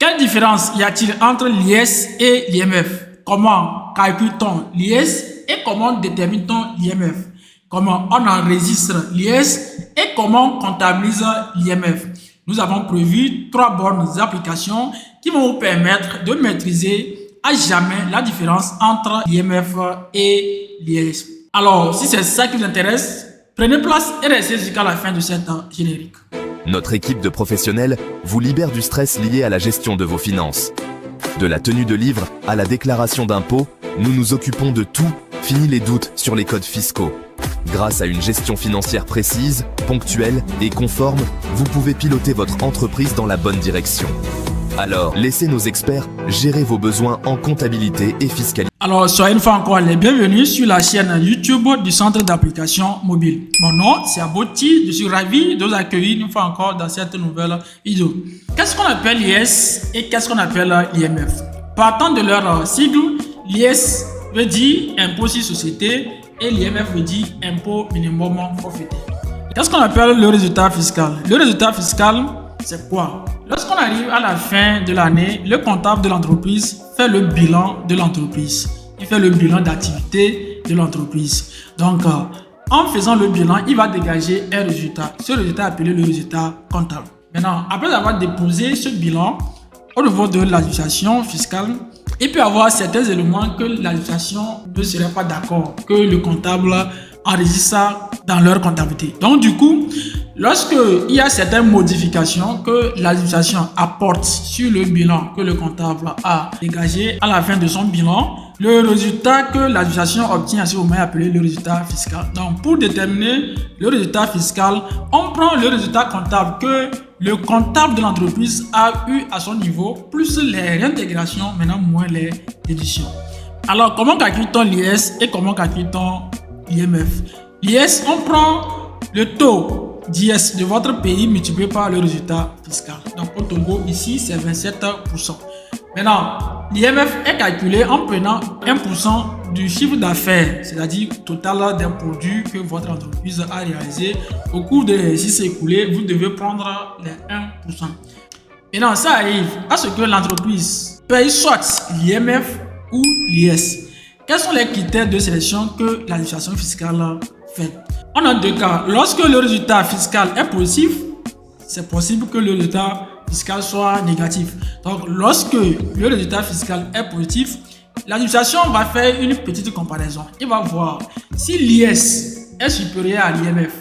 Quelle différence y a-t-il entre l'IS et l'IMF? Comment calcule-t-on l'IS et comment détermine-t-on l'IMF? Comment on enregistre l'IS et comment on comptabilise l'IMF? Nous avons prévu 3 bonnes applications qui vont vous permettre de maîtriser à jamais la différence entre l'IMF et l'IS. Alors, si c'est ça qui vous intéresse, prenez place et restez jusqu'à la fin de cette générique. Notre équipe de professionnels vous libère du stress lié à la gestion de vos finances. De la tenue de livre à la déclaration d'impôts, nous nous occupons de tout, fini les doutes sur les codes fiscaux. Grâce à une gestion financière précise, ponctuelle et conforme, vous pouvez piloter votre entreprise dans la bonne direction. Alors, laissez nos experts gérer vos besoins en comptabilité et fiscalité. Alors, soyez une fois encore les bienvenus sur la chaîne YouTube du Centre d'application mobile. Mon nom, c'est Aboti. Je suis ravi de vous accueillir une fois encore dans cette nouvelle vidéo. Qu'est-ce qu'on appelle l'IS et qu'est-ce qu'on appelle l'IMF? Partant de leur sigle, l'IS veut dire impôt sur société et l'IMF veut dire impôt minimum forfaitaire. Qu'est-ce qu'on appelle le résultat fiscal? Le résultat fiscal, c'est quoi? Lorsqu'on arrive à la fin de l'année, le comptable de l'entreprise fait le bilan de l'entreprise. Il fait le bilan d'activité de l'entreprise. Donc, en faisant le bilan, il va dégager un résultat. Ce résultat est appelé le résultat comptable. Maintenant, après avoir déposé ce bilan au niveau de l'administration fiscale, il peut y avoir certains éléments que l'administration ne serait pas d'accord, que le comptable enregistre ça dans leur comptabilité. Donc, du coup, lorsque il y a certaines modifications que l'administration apporte sur le bilan que le comptable a dégagé à la fin de son bilan, le résultat que l'administration obtient à ce moment est appelé le résultat fiscal. Donc, pour déterminer le résultat fiscal, on prend le résultat comptable que le comptable de l'entreprise a eu à son niveau, plus les réintégrations, maintenant moins les déductions. Alors, comment calcule-t-on l'IS et comment calcule-t-on l'IMF? L'IS, on prend le taux d'IS de votre pays multiplié par le résultat fiscal. Donc au Togo, ici, c'est 27%. Maintenant, l'IMF est calculé en prenant 1% du chiffre d'affaires, c'est-à-dire total d'un produit que votre entreprise a réalisé. Au cours de l'exercice écoulé, vous devez prendre les 1%. Maintenant, ça arrive à ce que l'entreprise paye soit l'IMF ou l'IS. Quels sont les critères de sélection que l'administration fiscale fait? On a 2 cas. Lorsque le résultat fiscal est positif, c'est possible que le résultat fiscal soit négatif. Donc, lorsque le résultat fiscal est positif, l'administration va faire une petite comparaison. Il va voir si l'IS est supérieur à l'IMF.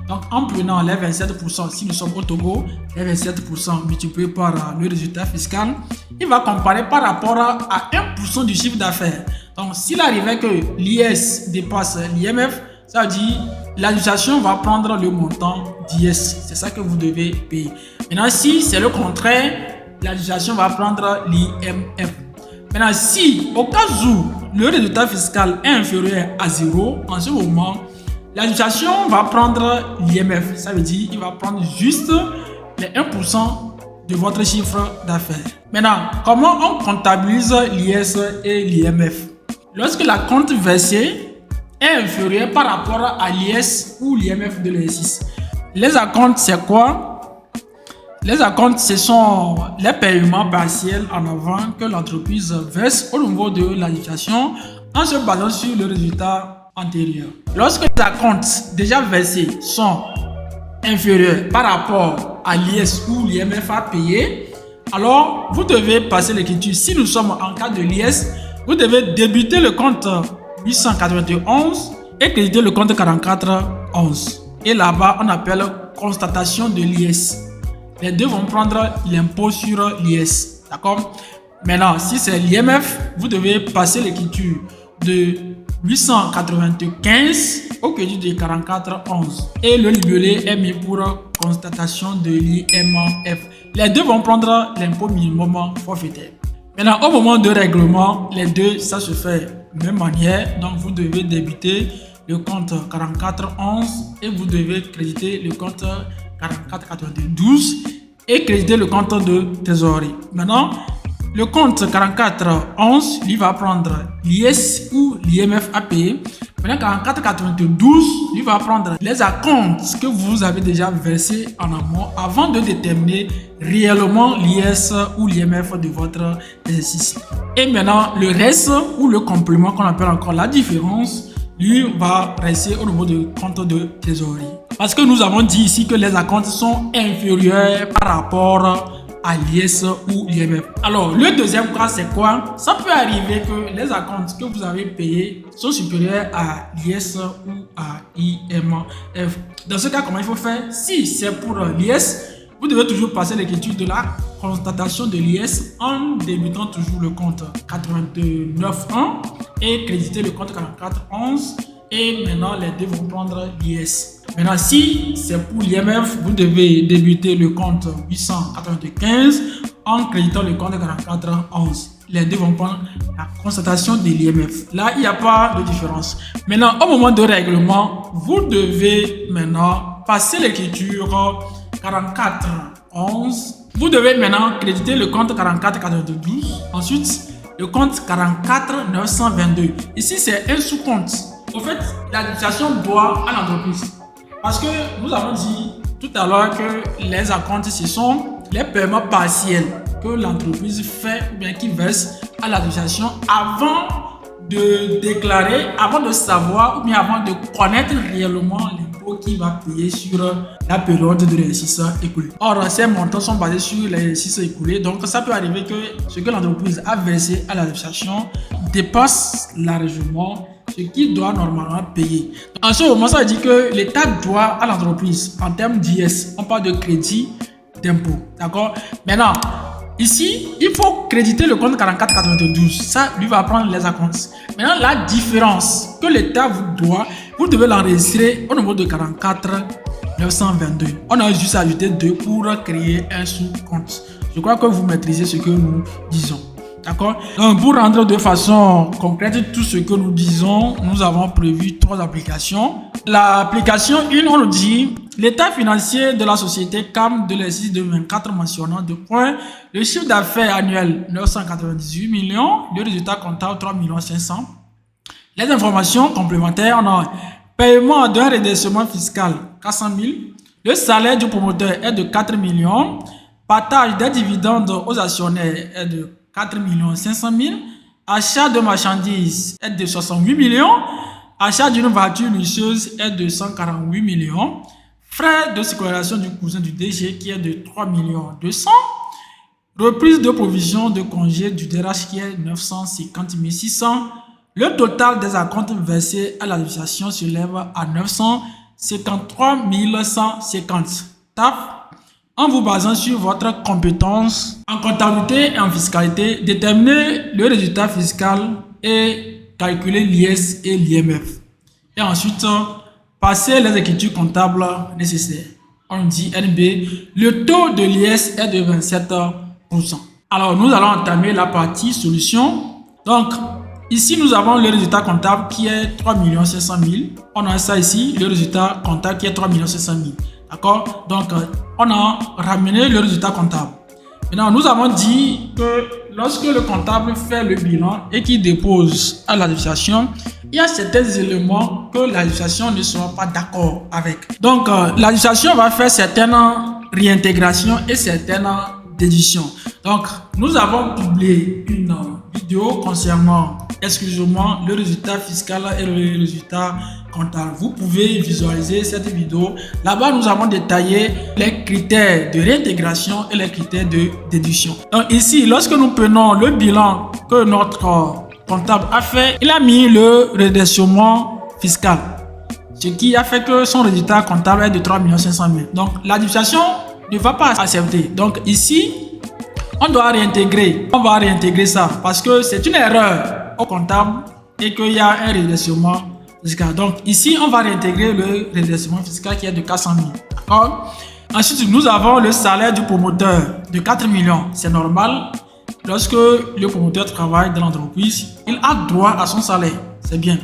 Donc, en prenant les 27%, si nous sommes au Togo, les 27% multipliés par le résultat fiscal, il va comparer par rapport à 1% du chiffre d'affaires. Donc, s'il arrivait que l'IS dépasse l'IMF, ça veut dire l'administration va prendre le montant d'IS. C'est ça que vous devez payer. Maintenant, si c'est le contraire, l'administration va prendre l'IMF. Maintenant, si au cas où le résultat fiscal est inférieur à 0, en ce moment, l'administration va prendre l'IMF. Ça veut dire qu'il va prendre juste les 1% de votre chiffre d'affaires. Maintenant, comment on comptabilise l'IS et l'IMF? Lorsque la compte versée est inférieure par rapport à l'IS ou l'IMF de l'exercice. Les acomptes, c'est quoi? Les acomptes, ce sont les paiements partiels en avant que l'entreprise verse au niveau de l'administration en se basant sur le résultat antérieur. Lorsque les acomptes déjà versés sont inférieurs par rapport à l'IS ou l'IMF à payer, alors vous devez passer l'écriture. Si nous sommes en cas de l'IS, vous devez débuter le compte 891 et créditer le compte 4411. Et là-bas, on appelle constatation de l'IS. Les deux vont prendre l'impôt sur l'IS. D'accord? Maintenant, si c'est l'IMF, vous devez passer l'écriture de 895 au crédit de 4411. Et le libellé est mis pour constatation de l'IMF. Les deux vont prendre l'impôt minimum forfaitaire. Maintenant, au moment de règlement, les deux, ça se fait de même manière. Donc, vous devez débiter le compte 4411 et vous devez créditer le compte 4492 et créditer le compte de trésorerie. Maintenant, le compte 4411, lui va prendre l'IS ou l'IMF à payer. Maintenant, 44,92, il va prendre les acomptes que vous avez déjà versés en amont avant de déterminer réellement l'IS ou l'IMF de votre exercice. Et maintenant, le reste ou le complément qu'on appelle encore la différence, lui va rester au niveau du compte de trésorerie. Parce que nous avons dit ici que les acomptes sont inférieurs par rapport à l'IS ou l'IMF. Alors, le deuxième cas, c'est quoi? Ça peut arriver que les acomptes que vous avez payés sont supérieurs à l'IS ou à l'IMF. Dans ce cas, comment il faut faire? Si c'est pour l'IS, vous devez toujours passer l'écriture de la constatation de l'IS en débutant toujours le compte 89.1 et créditer le compte 44.11. Et maintenant, les deux vont prendre l'IS. Maintenant, si c'est pour l'IMF, vous devez débuter le compte 895 en créditant le compte 4411. Les deux vont prendre la constatation de l'IMF. Là, il n'y a pas de différence. Maintenant, au moment de règlement, vous devez maintenant passer l'écriture 4411. Vous devez maintenant créditer le compte 4492. Ensuite, le compte 44922. Ici, c'est un sous-compte. Au fait, l'administration doit à l'entreprise. Parce que nous avons dit tout à l'heure que les acomptes, ce sont les paiements partiels que l'entreprise fait ou bien qui verse à l'administration avant de déclarer, avant de savoir ou bien avant de connaître réellement l'impôt qu'il va payer sur la période de l'exercice écoulé. Or, ces montants sont basés sur l'exercice écoulé. Donc, ça peut arriver que ce que l'entreprise a versé à l'administration dépasse largement ce qu'il doit normalement payer. En ce moment, ça veut dire que l'État doit à l'entreprise en termes d'IS. On parle de crédit d'impôt. D'accord? Maintenant, ici, il faut créditer le compte 4492. Ça, lui va prendre les acomptes. Maintenant, la différence que l'État vous doit, vous devez l'enregistrer au niveau de 44,922. On a juste ajouté 2 pour créer un sous-compte. Je crois que vous maîtrisez ce que nous disons. D'accord? Donc, pour rendre de façon concrète tout ce que nous disons, nous avons prévu 3 applications. L'application 1, on nous dit l'état financier de la société CAM de l'exercice 2024 mentionnant 2 points. Le chiffre d'affaires annuel 998 millions, le résultat comptable 3 500 000. Les informations complémentaires, on a paiement d'un redressement fiscal 400 000. Le salaire du promoteur est de 4 millions. Partage des dividendes aux actionnaires est de 4 500 000. Achat de marchandises est de 68 millions. Achat d'une voiture luxueuse est de 148 millions. Frais de sécurisation du cousin du DG qui est de 3 200 000. Reprise de provision de congé du DRH qui est 950 600. Le total des acomptes versés à l'administration s'élève à 953 150. TAF. En vous basant sur votre compétence en comptabilité et en fiscalité, déterminez le résultat fiscal et calculez l'IS et l'IMF. Et ensuite, passez les écritures comptables nécessaires. On dit NB, le taux de l'IS est de 27%. Alors, nous allons entamer la partie solution. Donc, ici, nous avons le résultat comptable qui est 3 500 000. On a ça ici, le résultat comptable qui est 3 500 000. D'accord? Donc, on a ramené le résultat comptable. Maintenant, nous avons dit que lorsque le comptable fait le bilan et qu'il dépose à l'administration, il y a certains éléments que l'administration ne sera pas d'accord avec. Donc, l'administration va faire certaines réintégrations et certaines déductions. Donc, nous avons publié une vidéo concernant exclusivement le résultat fiscal et le résultat comptable. Vous pouvez visualiser cette vidéo. Là-bas, nous avons détaillé les critères de réintégration et les critères de déduction. Donc ici, lorsque nous prenons le bilan que notre comptable a fait, il a mis le redressement fiscal, ce qui a fait que son résultat comptable est de 3 500 000. Donc l'administration ne va pas accepter. Donc ici, on doit réintégrer. On va réintégrer ça parce que c'est une erreur au comptable et qu'il y a un redressement fiscal. Donc ici, on va réintégrer le redressement fiscal qui est de 400 000. D'accord? Ensuite, nous avons le salaire du promoteur de 4 millions. C'est normal. Lorsque le promoteur travaille dans l'entreprise, il a droit à son salaire. C'est bien.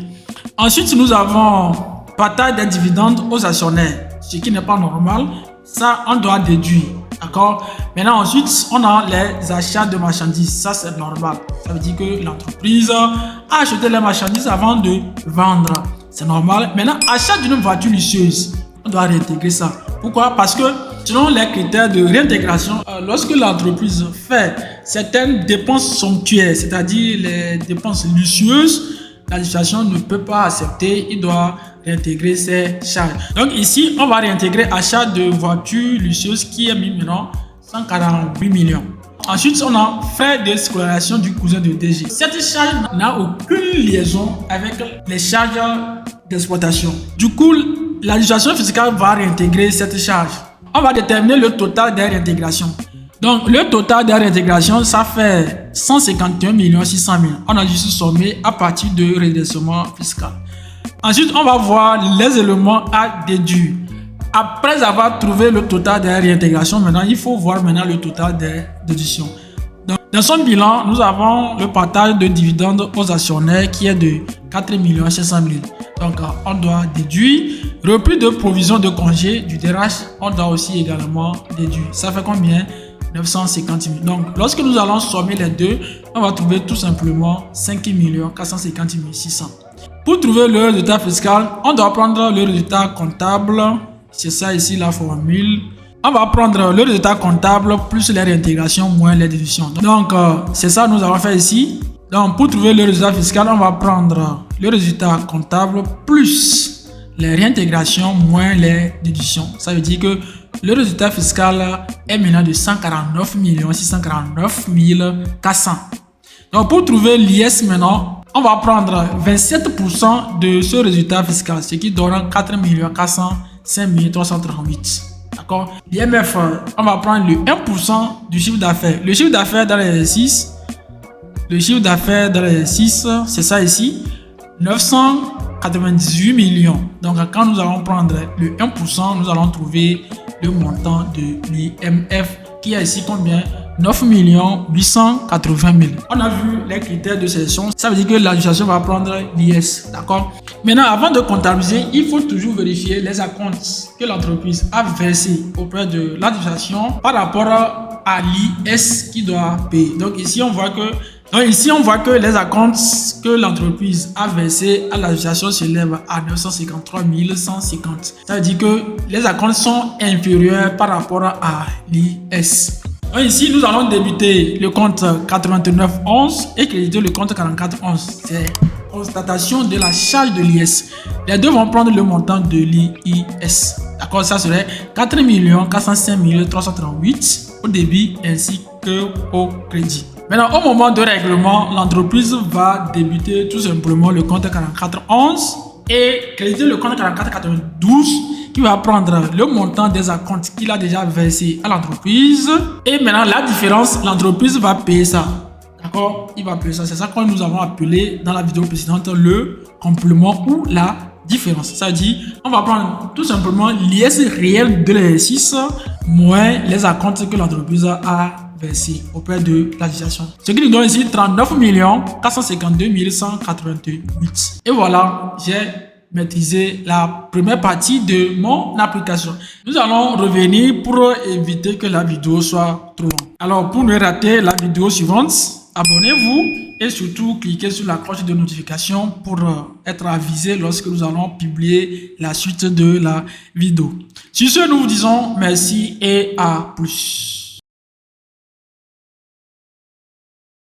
Ensuite, nous avons partage des dividendes aux actionnaires, ce qui n'est pas normal. Ça, on doit déduire. D'accord? Maintenant, ensuite, on a les achats de marchandises. Ça, c'est normal. Ça veut dire que l'entreprise a acheté les marchandises avant de vendre. C'est normal. Maintenant, achat d'une voiture luxueuse, on doit réintégrer ça. Pourquoi? Parce que selon les critères de réintégration, lorsque l'entreprise fait certaines dépenses somptuaires, c'est-à-dire les dépenses luxueuses, l'administration ne peut pas accepter, il doit réintégrer ses charges. Donc ici, on va réintégrer achat de voitures luxueuses qui est mis maintenant 148 millions. Ensuite, on a frais de scolarisation du cousin de DG. Cette charge n'a aucune liaison avec les charges d'exploitation. Du coup, l'administration fiscale va réintégrer cette charge. On va déterminer le total des réintégrations. Donc, le total des réintégrations, ça fait 151 600 000. On a juste sommé à partir de redressement fiscal. Ensuite, on va voir les éléments à déduire. Après avoir trouvé le total des réintégrations, maintenant, il faut voir maintenant le total des déductions. Dans son bilan, nous avons le partage de dividendes aux actionnaires qui est de 4 500 000. Donc, on doit déduire. Repris de provision de congé du DRH, on doit aussi également déduire. Ça fait combien? 950 000. Donc, lorsque nous allons sommer les deux, on va trouver tout simplement 5 450 600. Pour trouver le résultat fiscal, on doit prendre le résultat comptable. C'est ça ici la formule. On va prendre le résultat comptable plus les réintégrations moins les déductions. Donc, c'est ça que nous avons fait ici. Donc, pour trouver le résultat fiscal, on va prendre le résultat comptable plus les réintégrations moins les déductions. Ça veut dire que le résultat fiscal est maintenant de 149 649 400. Donc, pour trouver l'IS maintenant, on va prendre 27% de ce résultat fiscal, ce qui donne 4 405 338. D'accord? L'IMF, on va prendre le 1% du chiffre d'affaires. Le chiffre d'affaires dans l'exercice, c'est ça ici, 998 millions. Donc, quand nous allons prendre le 1%, nous allons trouver le montant de l'IMF qui est ici combien? 9 880 000. On a vu les critères de sélection. Ça veut dire que l'administration va prendre l'IS. D'accord? Maintenant, avant de comptabiliser, il faut toujours vérifier les acomptes que l'entreprise a versés auprès de l'administration par rapport à l'IS qui doit payer. Donc ici, on voit que les acomptes que l'entreprise a versés à l'administration s'élèvent à 953 150. Ça veut dire que les acomptes sont inférieurs par rapport à l'IS. Donc ici, nous allons débuter le compte 8911 et créditer le compte 4411. C'est constatation de la charge de l'IS. Les deux vont prendre le montant de l'IS. D'accord, ça serait 4 405 338 au débit ainsi que au crédit. Maintenant, au moment de règlement, l'entreprise va débuter tout simplement le compte 4411 et créditer le compte 4492 qui va prendre le montant des acomptes qu'il a déjà versé à l'entreprise. Et maintenant, la différence, l'entreprise va payer ça. D'accord? Il va payer ça. C'est ça que nous avons appelé dans la vidéo précédente le complément ou la différence. Ça veut dire, on va prendre tout simplement l'IS réel de l'exercice moins les acomptes que l'entreprise a versé auprès de l'administration. Ce qui nous donne ici 39 452 188. Et voilà, j'ai maîtriser la première partie de mon application. Nous allons revenir pour éviter que la vidéo soit trop longue. Alors, pour ne rater la vidéo suivante, abonnez-vous et surtout cliquez sur la cloche de notification pour être avisé lorsque nous allons publier la suite de la vidéo. Sur ce, nous vous disons merci et à plus.